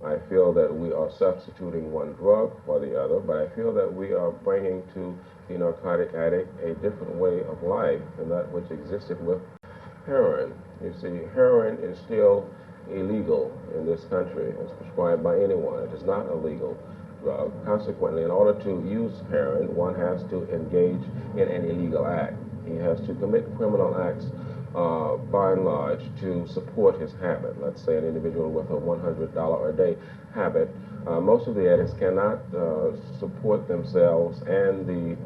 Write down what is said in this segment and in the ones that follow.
I feel that we are substituting one drug for the other, but I feel that we are bringing to the narcotic addict a different way of life than that which existed with heroin. You see, heroin is still illegal in this country. It's prescribed by anyone. It is not a legal drug. Consequently, in order to use heroin, one has to engage in an illegal act. He has to commit criminal acts by and large to support his habit. Let's say an individual with a $100 a day habit. Most of the addicts cannot support themselves and the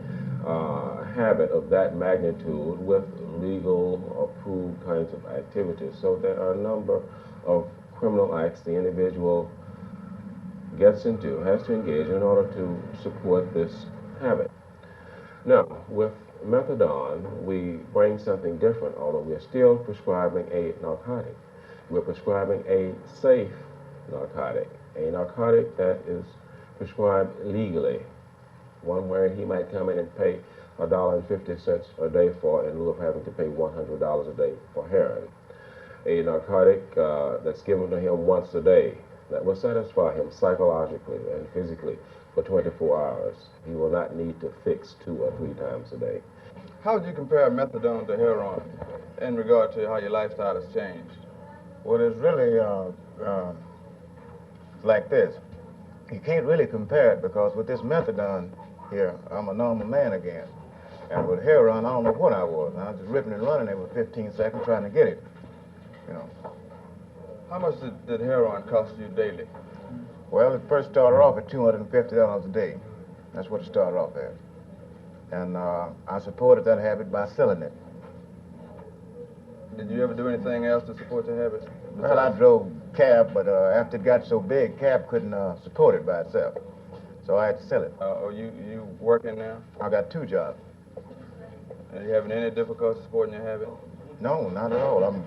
habit of that magnitude with legal approved kinds of activities. So there are a number of criminal acts the individual gets into, has to engage in order to support this habit. Now, with methadone, we bring something different, although we're still prescribing a narcotic. We're prescribing a safe a narcotic that is prescribed legally, one where he might come in and pay $1.50 a day for in lieu of having to pay $100 a day for heroin. A narcotic that's given to him once a day that will satisfy him psychologically and physically for 24 hours. He will not need to fix 2 or 3 times a day. How would you compare methadone to heroin in regard to how your lifestyle has changed? Well, it's really like this. You can't really compare it because with this methadone here, I'm a normal man again. And with heroin, I don't know what I was. I was just ripping and running every 15 seconds trying to get it, you know. How much did heroin cost you daily? Well, it first started off at $250 a day. That's what it started off at. And I supported that habit by selling it. Did you ever do anything else to support your habit? Well, I drove cab, but after it got so big, cab couldn't support it by itself. So I had to sell it. Are you working now? I got 2 jobs. Are you having any difficulty supporting your habit? No, not at all. I'm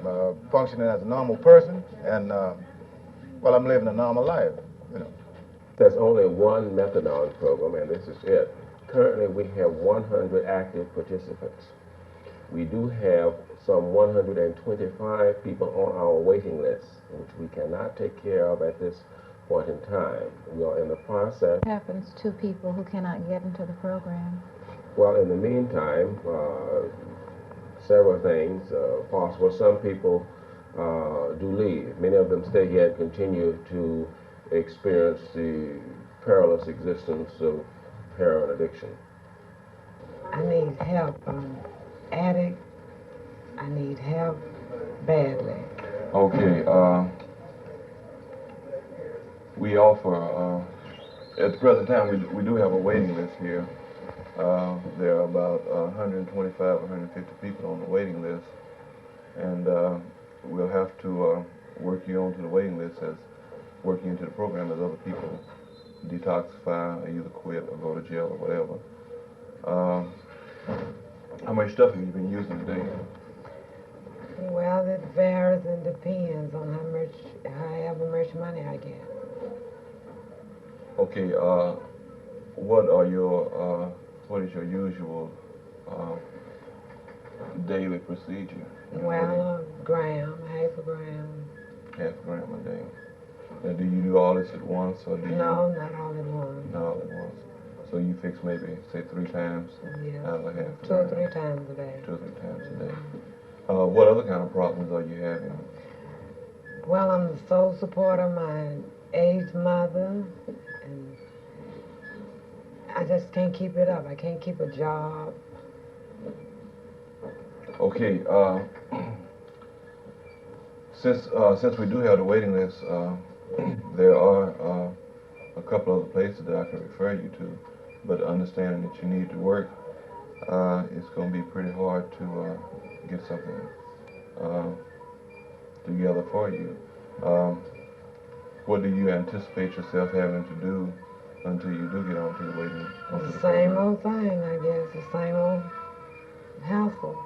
functioning as a normal person, and, well, I'm living a normal life, you know. There's only one methadone program, and this is it. Currently, we have 100 active participants. We do have some 125 people on our waiting list, which we cannot take care of at this point in time. We are in the process. What happens to people who cannot get into the program? Well, in the meantime, several things possible. Some people do leave. Many of them stay here and continue to experience the perilous existence of heroin addiction. I need help. I'm addict. I need help badly. Okay, we offer, at the present time, we do have a waiting list here. There are about 125, 150 people on the waiting list, and we'll have to work you onto the waiting list as working into the program as other people detoxify, or either quit or go to jail or whatever. How much stuff have you been using today? Well, it varies and depends on however much money I get. Okay, what is your usual daily procedure? Well, a gram, half a gram. Half a gram a day. Now, do you do all this at once, or do you? No, not all at once. Not all at once. So you fix maybe, say, 3 times Yeah. out of a half a 2 or gram. 3 times a day. 2 or 3 times a day. What other kind of problems are you having? Well, I'm the sole supporter of my aged mother, and I just can't keep it up. I can't keep a job. Okay, since we do have the waiting list, there are a couple other places that I can refer you to, but understanding that you need to work, it's going to be pretty hard to get something together for you. What do you anticipate yourself having to do until you do get onto the waiting? The same old thing, I guess. The same old hassle.